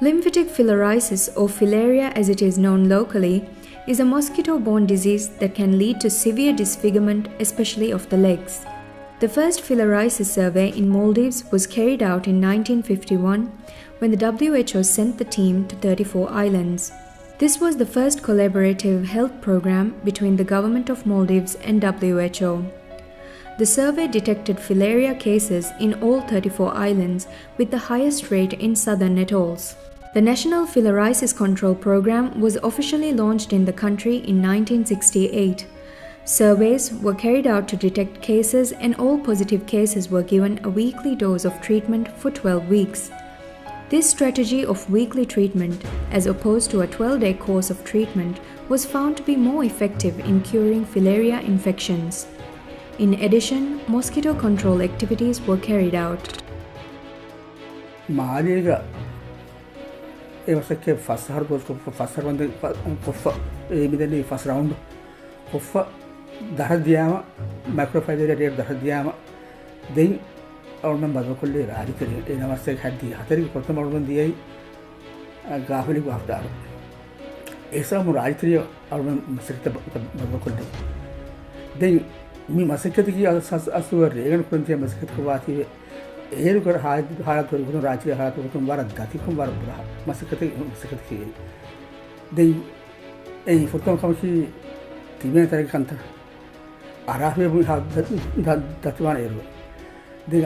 Lymphatic filariasis, or filaria as it is known locally, is a mosquito-borne disease that can lead to severe disfigurement, especially of the legs. The first filariasis survey in Maldives was carried out in 1951 when the WHO sent the team to 34 islands. This was the first collaborative health program between the government of Maldives and WHO. The survey detected filaria cases in all 34 islands, with the highest rate in southern atolls. The National Filariasis Control Program was officially launched in the country in 1968. Surveys were carried out to detect cases, and all positive cases were given a weekly dose of treatment for 12 weeks. This strategy of weekly treatment, as opposed to a 12-day course of treatment, was found to be more effective in curing filaria infections. In addition, mosquito control activities were carried out. It was like a first hard was first one immediately first round of Dahadiama, microfilaria rate Dahadiama. Then our members were called in our state had the Hatari Potamoran the Gafili after Esa Muratri or Masita Babakuldi. Then me Masakati as to a Regan Kuntia Masakati. Here got hard to Raji had to Vara Datikum Barbara, Masakati. They a photo committee, Tibetan Kanta. Arabi will have that one area. Then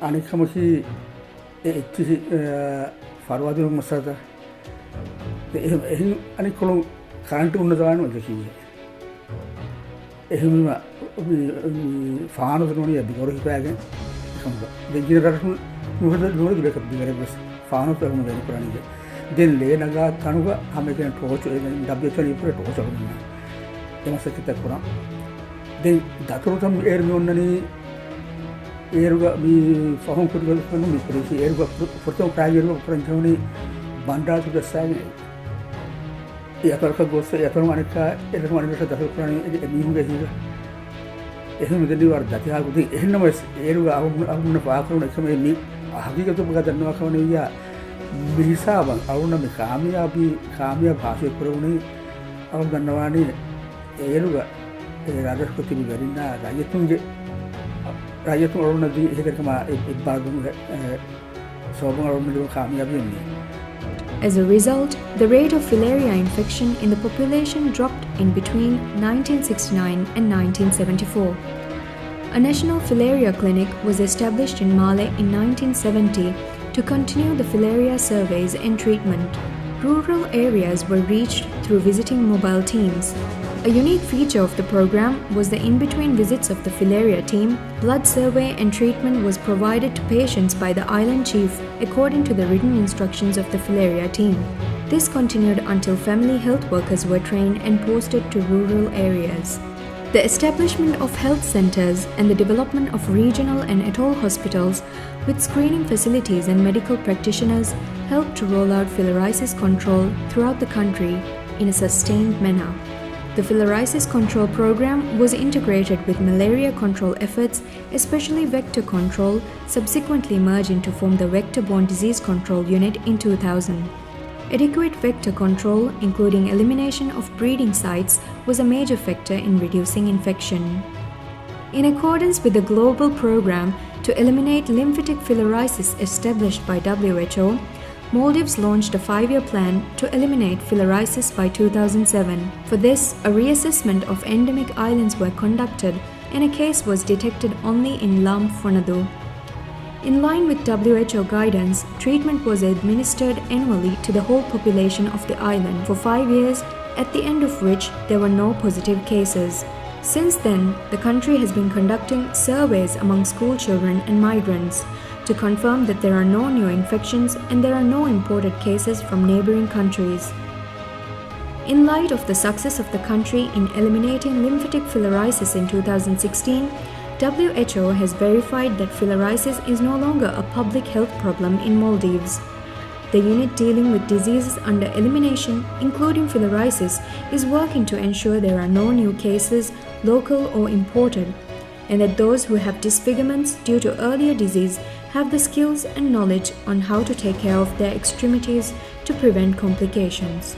Anikamushi Farwadu Masada. The Anicolum can't do the one with the key. Ehima Fan was only a big wagon. The generation knew the back of the variables, found of the Kurani. Then lay Naga, Tanuga, American torch, and W20 torch of the Masakita. Then Datotam air money air be found to the air for some private of Frantoni, Banda to the side. Yatarka goes to Yatamanica, everyone is at the Kurani, and you get here. The new are that you have the enormous area of Akron, come a Hagiga to Bugata Nokaria, Misaban, Aruna Mikamia, be Kamia, Pasi, Pruni, of the Navani, Eruga, rather put to be very na, Rayatunge, Rayatun, the Hekama, a bargain, Sobon or Middle Kamia. As a result, the rate of filaria infection in the population dropped in between 1969 and 1974. A national filaria clinic was established in Male in 1970 to continue the filaria surveys and treatment. Rural areas were reached through visiting mobile teams. A unique feature of the program was the in-between visits of the filaria team. Blood survey and treatment was provided to patients by the island chief according to the written instructions of the filaria team. This continued until family health workers were trained and posted to rural areas. The establishment of health centers and the development of regional and atoll hospitals with screening facilities and medical practitioners helped to roll out filariasis control throughout the country in a sustained manner. The Filariasis Control Program was integrated with malaria control efforts, especially vector control, subsequently merging to form the Vector-Borne Disease Control Unit in 2000. Adequate vector control, including elimination of breeding sites, was a major factor in reducing infection. In accordance with the global program to eliminate lymphatic filariasis established by WHO, Maldives launched a 5-year plan to eliminate filariasis by 2007. For this, a reassessment of endemic islands were conducted and a case was detected only in Lymphatic. In line with WHO guidance, treatment was administered annually to the whole population of the island for 5 years, at the end of which there were no positive cases. Since then, the country has been conducting surveys among school children and migrants to confirm that there are no new infections and there are no imported cases from neighboring countries. In light of the success of the country in eliminating lymphatic filariasis in 2016, WHO has verified that filariasis is no longer a public health problem in Maldives. The unit dealing with diseases under elimination, including filariasis, is working to ensure there are no new cases, local or imported, and that those who have disfigurements due to earlier disease have the skills and knowledge on how to take care of their extremities to prevent complications.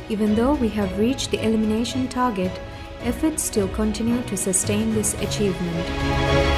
Even though we have reached the elimination target, efforts still continue to sustain this achievement.